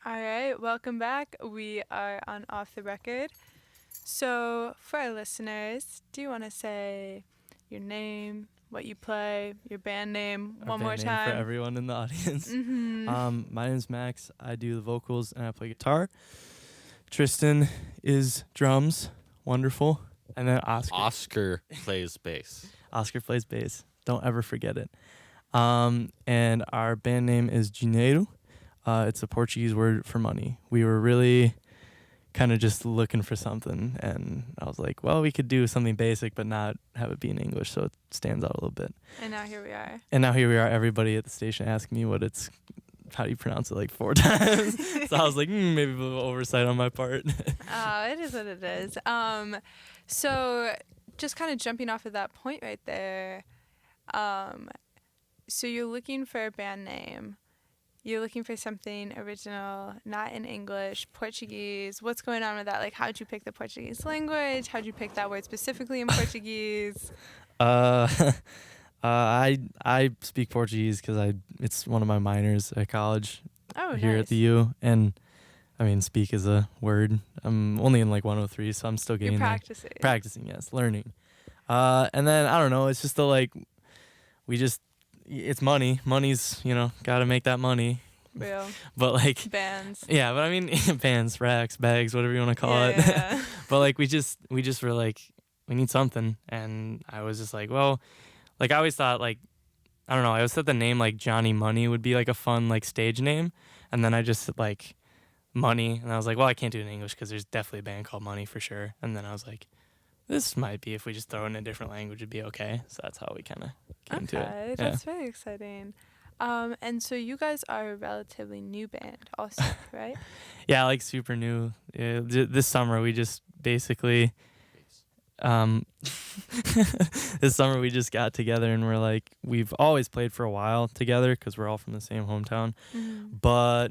All right, welcome back. We are on Off the Record. So, for our listeners, do you want to say your name, what you play, your band name Our one band more name for time? everyone in the audience. Mm-hmm. My name's Max. I do the vocals and I play guitar. Tristan is drums. Wonderful. And then Oscar plays bass. Oscar plays bass. Don't ever forget it. And our band name is Dinheiro. It's a Portuguese word for money. We were really kind of just looking for something, and I was like, well, we could do something basic but not have it be in English, so it stands out a little bit. And now here we are. And now here we are, everybody at the station asking me how do you pronounce it like 4 times. So I was like, maybe a little oversight on my part. Oh, it is what it is. So just kind of jumping off of that point right there. So you're looking for a band name. You're looking for something original, not in English, Portuguese. What's going on with that? Like, how'd you pick the Portuguese language? How'd you pick that word specifically in Portuguese? uh, I speak Portuguese because it's one of my minors at college here at the U, and I mean, speak is a word. I'm only in like 103, so I'm still getting You're there. Practicing, yes, learning. And then I don't know. It's just it's money. Money's gotta make that money. Real. But like bands. Yeah, but I mean bands, racks, bags, whatever you want to call it. Yeah. But like we just were like, we need something, and I was just like, well, like I always thought like, I don't know, I always thought the name like Johnny Money would be like a fun like stage name, and then I just like Money, and I was like, well, I can't do it in English because there's definitely a band called Money for sure. And then I was like, this might be, if we just throw it in a different language, it'd be okay. So that's how we kind of came to it. Okay, that's very exciting. And so you guys are a relatively new band also, right? Yeah, like super new. This summer we just basically, this summer we just got together and we're like, we've always played for a while together because we're all from the same hometown. Mm-hmm. But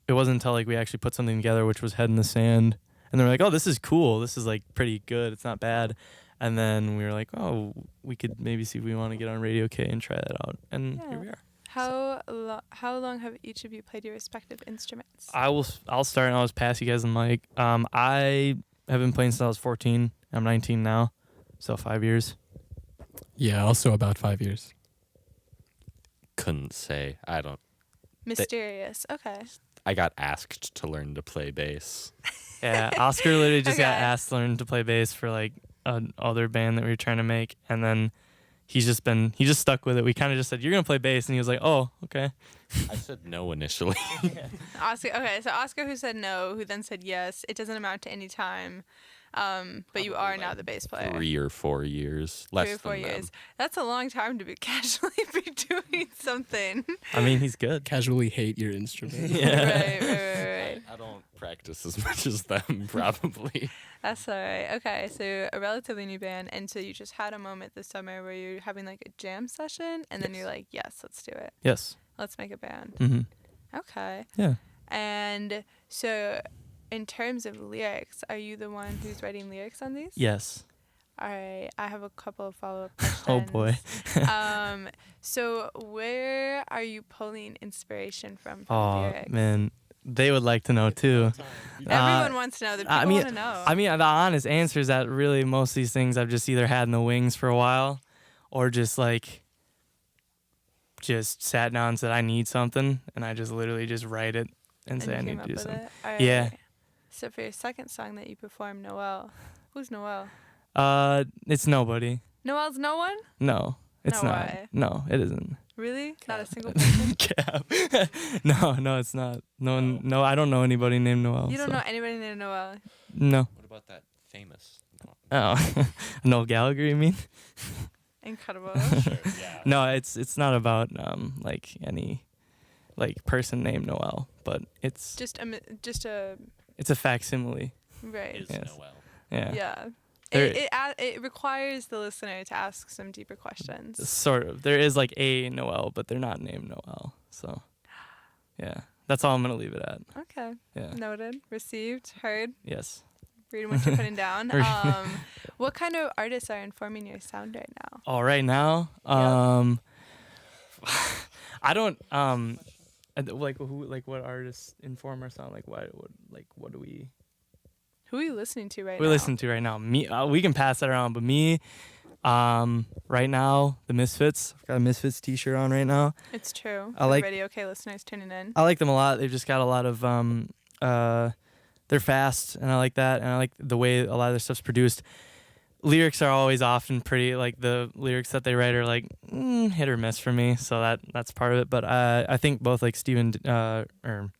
it wasn't until like we actually put something together, which was Head in the Sand. And they were like, oh, this is cool. This is like pretty good. It's not bad. And then we were like, oh, we could maybe see if we want to get on Radio K and try that out. And here we are. How long have each of you played your respective instruments? I'll start and I'll just pass you guys the mic. I have been playing since I was 14. I'm 19 now, so 5 years. Yeah, also about 5 years. Couldn't say. I don't. Mysterious. Okay. I got asked to learn to play bass. Yeah, Oscar literally just got Okay. asked to learn to play bass for like another band that we were trying to make, and then he just stuck with it. We kind of just said, you're gonna play bass, and he was like, oh, okay. I said no initially. Oscar. Okay, so Oscar, who said no, who then said yes. It doesn't amount to any time. But you are now the bass player. 3 or 4 years. Less 3 or 4 than them. years. That's a long time to be casually be doing something. I mean, he's good. Casually hate your instrument. Yeah. Right. I don't practice as much as them, probably. That's all right. Okay, so a relatively new band, and so you just had a moment this summer where you're having like a jam session, and then you're like, yes, let's do it. Yes. Let's make a band. Mm-hmm. Okay. Yeah. And so, in terms of lyrics, are you the one who's writing lyrics on these? Yes. All right. I have a couple of follow-up questions. Oh boy. So where are you pulling inspiration from Oh lyrics? man, they would like to know too. Everyone wants to know. The people want to know. I mean, the honest answer is that really most of these things I've just either had in the wings for a while, or just sat down and said I need something, and I just literally just write it and say I need to do something. All right. Yeah. So for your second song that you performed, Noel, who's Noel? It's nobody. Noel's no one? No, it's No not. way. No, it isn't. Really? Not a single person? Cap. No, it's not. No, I don't know anybody named Noel. You don't so. know anybody named Noel? No. What about that famous? Oh, Noel Gallagher, you mean? Incredible. Sure, yeah. No, it's not about like any like person named Noel, but it's just a it's a facsimile. right. Is Yes. Noel. Yeah. Yeah. There- It requires the listener to ask some deeper questions. Sort of. There is like a Noel, but they're not named Noel. So, yeah. That's all I'm going to leave it at. Okay. Yeah. Noted. Received. Heard. Yes. Reading what you're putting down. What kind of artists are informing your sound right now? All right now, Yep. I don't like who, like what artists inform our sound? Like what do we Who are you listening to right we now? listen to right now? Me, we can pass that around, but me, right now, the Misfits. I've got a Misfits T-shirt on right now. It's true. I For like- Radio OK listeners tuning in. I like them a lot. They've just got a lot of they're fast, and I like that, and I like the way a lot of their stuff's produced. Lyrics are always often pretty, like the lyrics that they write are like hit or miss for me, so that's part of it. But I think both like Steven or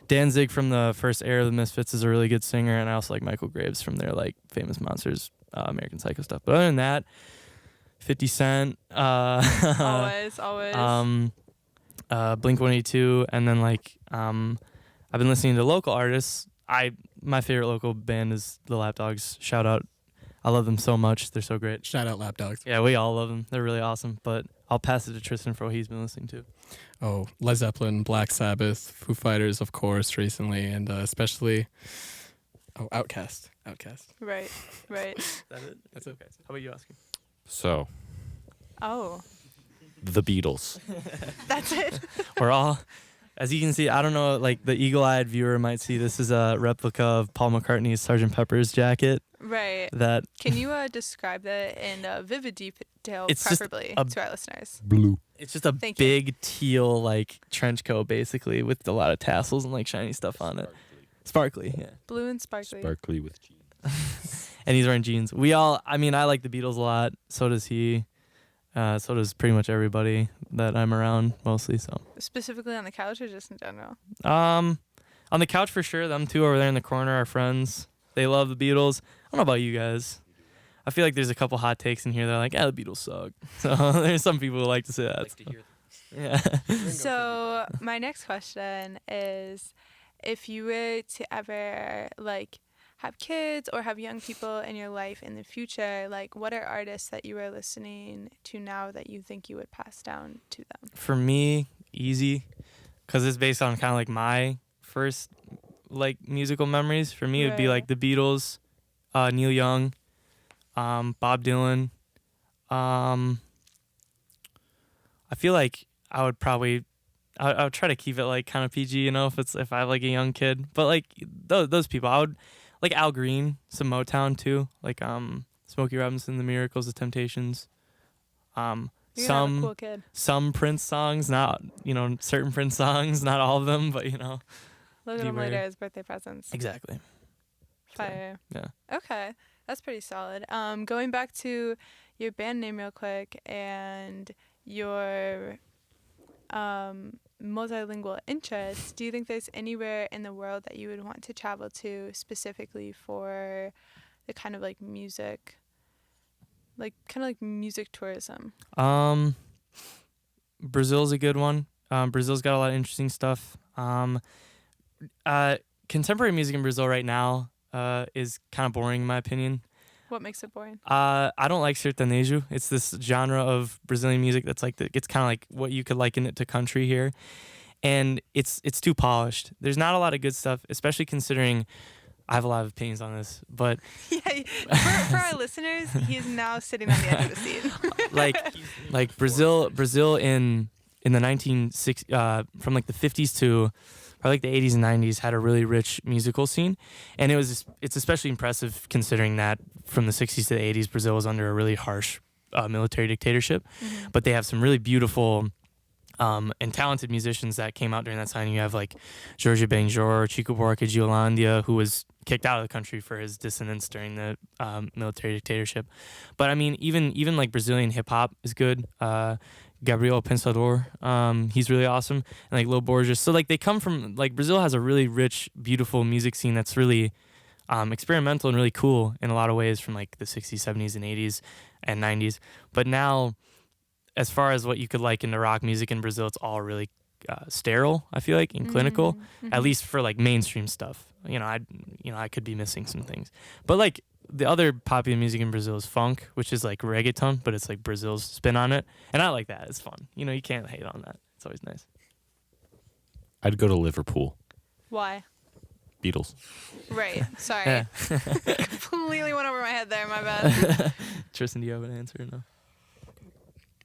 Danzig from the first era of the Misfits is a really good singer, and I also like Michael Graves from their like Famous Monsters, American Psycho stuff. But other than that, 50 Cent, always. Blink 182, and then like I've been listening to local artists. My favorite local band is the Lapdogs. Shout out. I love them so much. They're so great. Shout out Lapdogs. Yeah, we all love them. They're really awesome. But I'll pass it to Tristan for what he's been listening to. Oh, Led Zeppelin, Black Sabbath, Foo Fighters, of course, recently, and especially Outkast. Right. Is that it? That's it. Okay. How about you, Oscar? So, Oh, the Beatles. that's it. We're all, as you can see, I don't know, like the eagle-eyed viewer might see this is a replica of Paul McCartney's Sgt. Pepper's jacket. Right. That Can you describe that in vivid detail, It's just preferably a- to our listeners? Blue. it's just a Thank you. big teal like trench coat basically with a lot of tassels and like shiny stuff on it. Sparkly, yeah. Blue and sparkly. Sparkly with jeans. And he's wearing jeans. I like the Beatles a lot. So does he. So does pretty much everybody that I'm around mostly. So, Specifically on the couch or just in general? on the couch for sure. Them two over there in the corner are friends. They love the Beatles. I don't know about you guys. I feel like there's a couple hot takes in here that are like, the Beatles suck. So there's some people who like to say that. to hear Yeah. So my next question is, if you were to ever like have kids or have young people in your life in the future, like what are artists that you are listening to now that you think you would pass down to them? For me, easy, because it's based on kind of like my first like musical memories. For me, it would be Right. like the Beatles, Neil Young, Bob Dylan. I feel like I would probably I would try to keep it like kind of PG, you know, if I have like a young kid. But like those people, I would like Al Green, some Motown too, like Smokey Robinson, The Miracles, The Temptations. You're gonna have a Some cool kid. some Prince songs, not certain Prince songs, not all of them, but Look at him beware. later as birthday presents. exactly. Fire. Yeah. Okay, that's pretty solid. Going back to your band name real quick and your multilingual interests, do you think there's anywhere in the world that you would want to travel to specifically for the kind of like music, like kind of like music tourism? Brazil's a good one. Brazil's got a lot of interesting stuff. Contemporary music in Brazil right now is kind of boring in my opinion. What makes it boring? I don't like sertanejo. It's this genre of Brazilian music that's like it's kind of like what you could liken it to country here, and it's too polished. There's not a lot of good stuff, especially considering I have a lot of opinions on this. But Yeah, for our listeners, he is now sitting on the edge of the seat. like Brazil in the 1960s, from like the 50s to probably like the 80s and 90s had a really rich musical scene, and it's especially impressive considering that from the 60s to the 80s Brazil was under a really harsh military dictatorship, but they have some really beautiful and talented musicians that came out during that time. You have like Jorge Benjor, Chico Buarque de Holanda, who was kicked out of the country for his dissonance during the military dictatorship. But I mean, even like Brazilian hip hop is good. Gabriel Pensador, he's really awesome, and like Lil Borges. So like they come from like Brazil has a really rich, beautiful music scene that's really experimental and really cool in a lot of ways from like the 60s, 70s, and 80s and 90s. But now, as far as what you could like into rock music in Brazil, it's all really sterile, I feel like, and clinical, at least for like mainstream stuff. I could be missing some things, but like the other popular music in Brazil is funk, which is like reggaeton, but it's like Brazil's spin on it, and I like that. It's fun. You can't hate on that. It's always nice. I'd go to Liverpool. Why? Beatles. Right. Sorry. Yeah. Completely went over my head there. My bad. Tristan, do you have an answer or no?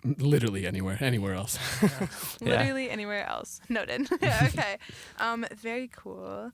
Literally anywhere else. Yeah. Literally anywhere else. Noted. Okay. Very cool.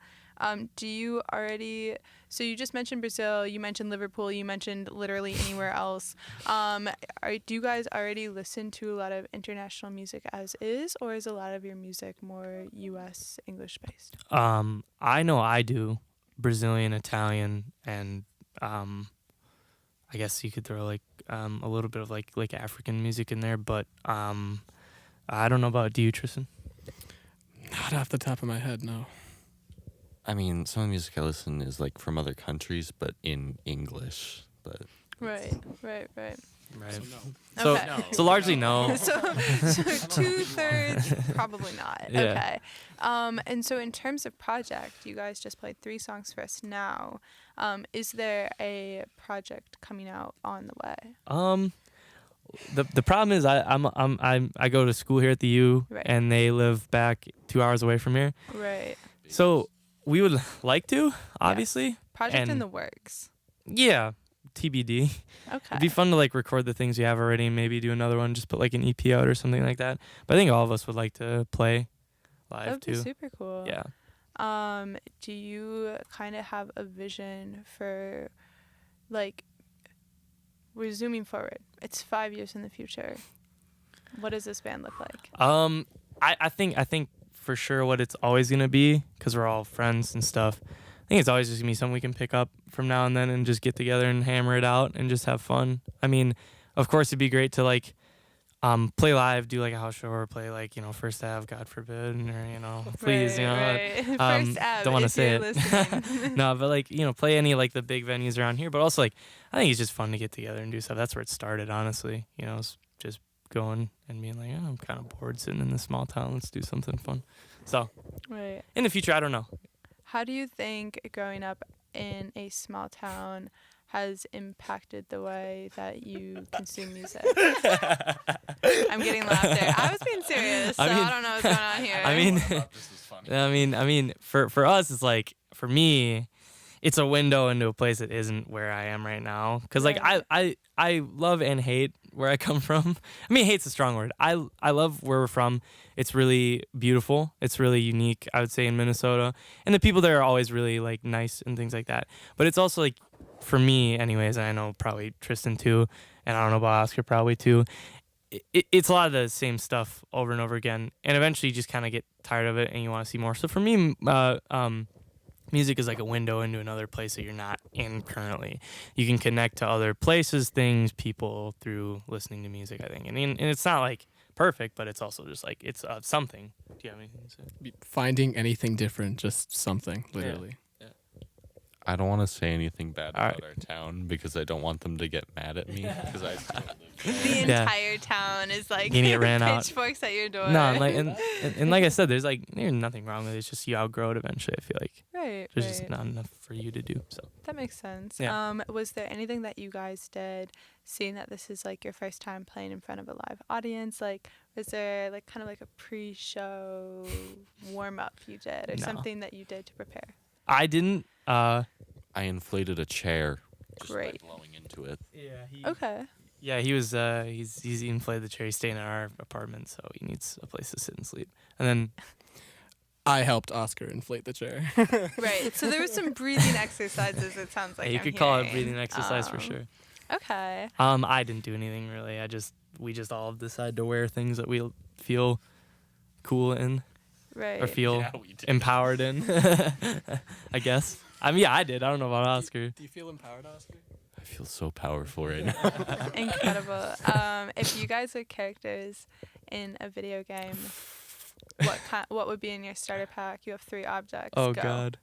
Do you already? So you just mentioned Brazil. You mentioned Liverpool. You mentioned literally anywhere else. Do you guys already listen to a lot of international music as is, or is a lot of your music more U.S. English based? I know I do Brazilian, Italian, and I guess you could throw like a little bit of like African music in there, but I don't know about, do you, Tristan? Not off the top of my head, no. I mean, some of the music I listen is like from other countries, but in English. But Right. Right. Right. So Okay. So largely no. So 2/3 probably not. Yeah. Okay. And so in terms of project, you guys just played 3 songs for us now. Is there a project coming out on the way? The problem is I go to school here at the U, Right. and they live back 2 hours away from here. Right. So we would like to, obviously. Project in And- the works. Yeah, TBD. Okay. It'd be fun to like record the things you have already and maybe do another one, just put like an EP out or something like that. But I think all of us would like to play live That'd be too. super cool. Yeah. Do you kind of have a vision for, like, we're zooming forward. It's 5 years in the future. What does this band look like? I think for sure what it's always gonna be, because we're all friends and stuff. I think it's always just gonna be something we can pick up from now and then and just get together and hammer it out and just have fun. I mean, of course it'd be great to like play live, do like a house show, or play like, First Ave, God forbid, or please, Right. First Ave, don't want to if say you're it. listening. No, but like play any like the big venues around here. But also like I think it's just fun to get together and do stuff. That's where it started, honestly. It's just going and being like, I'm kind of bored sitting in this small town. Let's do something fun. So Right. in the future, I don't know. How do you think growing up in a small town has impacted the way that you consume music? I'm getting laughter. I was being serious, so I don't know what's going on here. I mean, for us, it's like, for me, it's a window into a place that isn't where I am right now. Cause like Right. I love and hate where I come from. I mean, hate's a strong word. I love where we're from. It's really beautiful. It's really unique, I would say, in Minnesota. And the people there are always really like nice and things like that. But it's also like, for me anyways, and I know probably Tristan too, and I don't know about Oscar probably too, it's a lot of the same stuff over and over again. And eventually you just kind of get tired of it and you want to see more. So for me, music is like a window into another place that you're not in currently. You can connect to other places, things, people through listening to music, I think. And it's not like perfect, but it's also just like it's something. Do you have anything to say? Finding anything different, just something, literally. I don't want to say anything bad All about our town because I don't want them to get mad at me because I still live there. The Yeah. entire town is like Getting it ran out. pitchforks at your door. No, and like I said, there's nothing wrong with it. It's just you outgrow it eventually. I feel like Right. there's just not enough for you to do. So That makes sense. Yeah. Was there anything that you guys did, seeing that this is like your first time playing in front of a live audience? Like, was there like kind of like a pre-show warm-up you did, or No. something that you did to prepare? I didn't. I inflated a chair just by Great. blowing into it. Okay. Yeah, he was. He's inflated the chair. He's staying in our apartment, so he needs a place to sit and sleep. And then I helped Oscar inflate the chair. Right. So there was some breathing exercises. It sounds like you I'm could call it a hearing. breathing exercise for sure. Okay. I didn't do anything really. We just all decided to wear things that we feel cool in Right. or feel Yeah, we did. empowered in. I guess. I mean, yeah, I did. I don't know about Oscar. Do you feel empowered, Oscar? I feel so powerful right now. Incredible. If you guys are characters in a video game, what would be in your starter pack? You have 3 objects. Oh Go. God.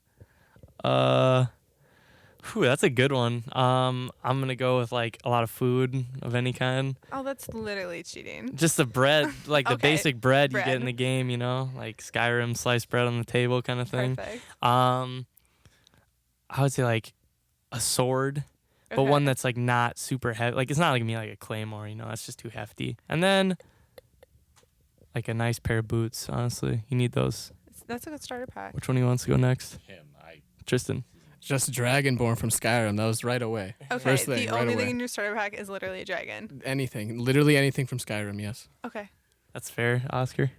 That's a good one. I'm gonna go with like a lot of food of any kind. Oh, that's literally cheating. Just the bread, like the Okay, basic bread you bread. get in the game, like Skyrim sliced bread on the table kind of thing. Perfect. I would say like a sword, but Okay. one that's like not super heavy. Like it's not like me like a claymore, that's just too hefty. And then like a nice pair of boots. Honestly, you need those. That's a good starter pack. Which one do you wants to go next? Him, Tristan. Just Dragonborn from Skyrim. That was right away. Okay, First thing, the right only away. thing in your starter pack is literally a dragon. Anything. Literally anything from Skyrim, yes. Okay. That's fair, Oscar.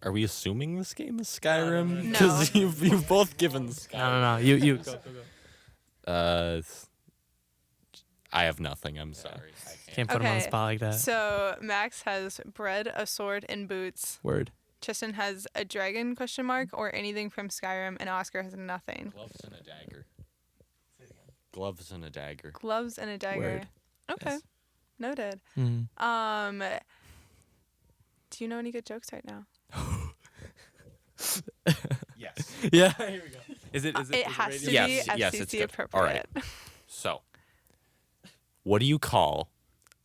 Are we assuming this game is Skyrim? No. Because you've both given Skyrim. No. You. I have nothing. I'm sorry. I Can't put him on the Okay, spot like that. So Max has bread, a sword, and boots. Word. Tristan has a dragon ? Or anything from Skyrim, and Oscar has nothing. Gloves and a dagger. Gloves and a dagger. Gloves and a dagger. Word. Okay. Yes. Noted. Mm. Do you know any good jokes right now? Yes. Yeah. Here we go. Is it? It has to Yes, be yes, FCC it's good. appropriate. All right. So, what do you call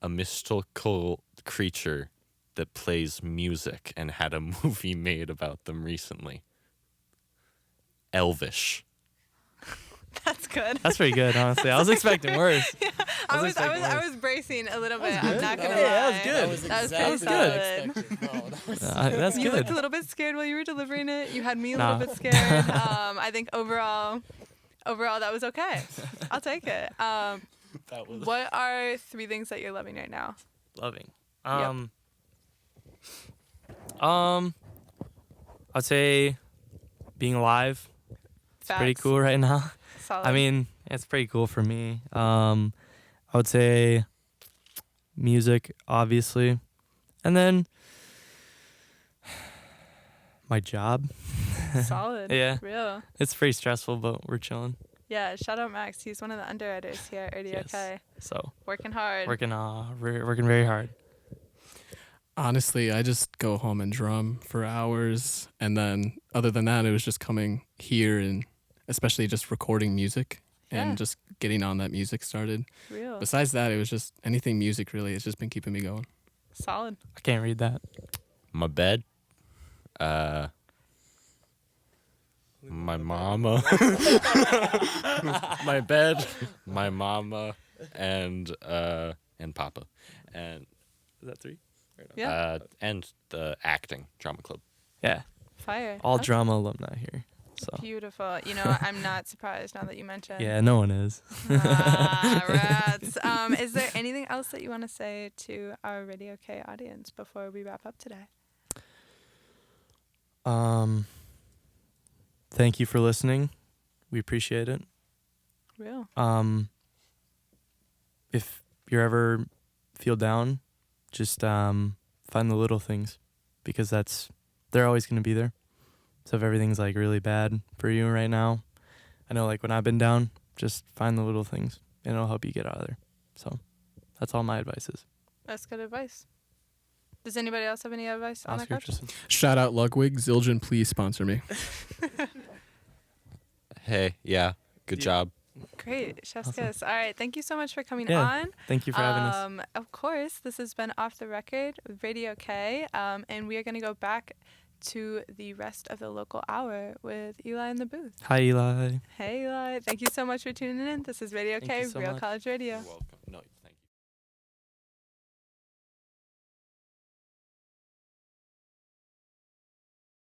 a mystical creature that plays music and had a movie made about them recently? Elvish. That's good. That's pretty good, honestly. I was expecting worse. I was expecting worse. bracing a little bit. That I'm was not good. gonna Hey, lie. that was good. That was That was exactly pretty what I solid. expected. No, that was That's You good. looked a little bit scared while you were delivering it. You had me a Nah. little bit scared. I think overall, that was okay. I'll take it. That was. What are 3 things that you're loving right now? Loving. Yep. I'd say being alive. It's pretty Facts. cool right now. Solid. I mean, it's pretty cool for me. I would say music, obviously, and then my job. solid. Yeah. Real. It's pretty stressful, but we're chilling. Yeah. Shout out Max. He's one of the underwriters here at RDOK. Yes. So Working hard. working very hard. Honestly, I just go home and drum for hours, and then other than that, it was just coming here and especially just recording music Yeah. and just getting on that music started. Real. Besides that, it was just anything music really. It's just been keeping me going. Solid. I can't read that. My bed. My mama. My bed. My mama. And Papa. And Is that 3? Yeah. and the acting drama club. Yeah. Fire. All Okay. drama alumni here. So Beautiful. You know, I'm not surprised now that you mentioned. yeah, no one is. Rats. Is there anything else that you want to say to our Radio K audience before we wrap up today? Thank you for listening. We appreciate it. Real. If you ever feel down, just find the little things, because they're always going to be there. So if everything's like really bad for you right now, I know like when I've been down, just find the little things and it'll help you get out of there. So that's all my advice is. That's good advice. Does anybody else have any advice on that Oscar, question? just Shout out Ludwig. Zildjian, please sponsor me. Hey, yeah, good job. Great. Chef's Awesome. kiss. All right. Thank you so much for coming Yeah, on. thank you for having us. Of course, this has been Off the Record with Radio K, and we are going to go back to the rest of the local hour with Eli in the booth. Hi, Eli. Hey, Eli. Thank you so much for tuning in. This is Radio Thank K, you so Real much. College Radio. Well,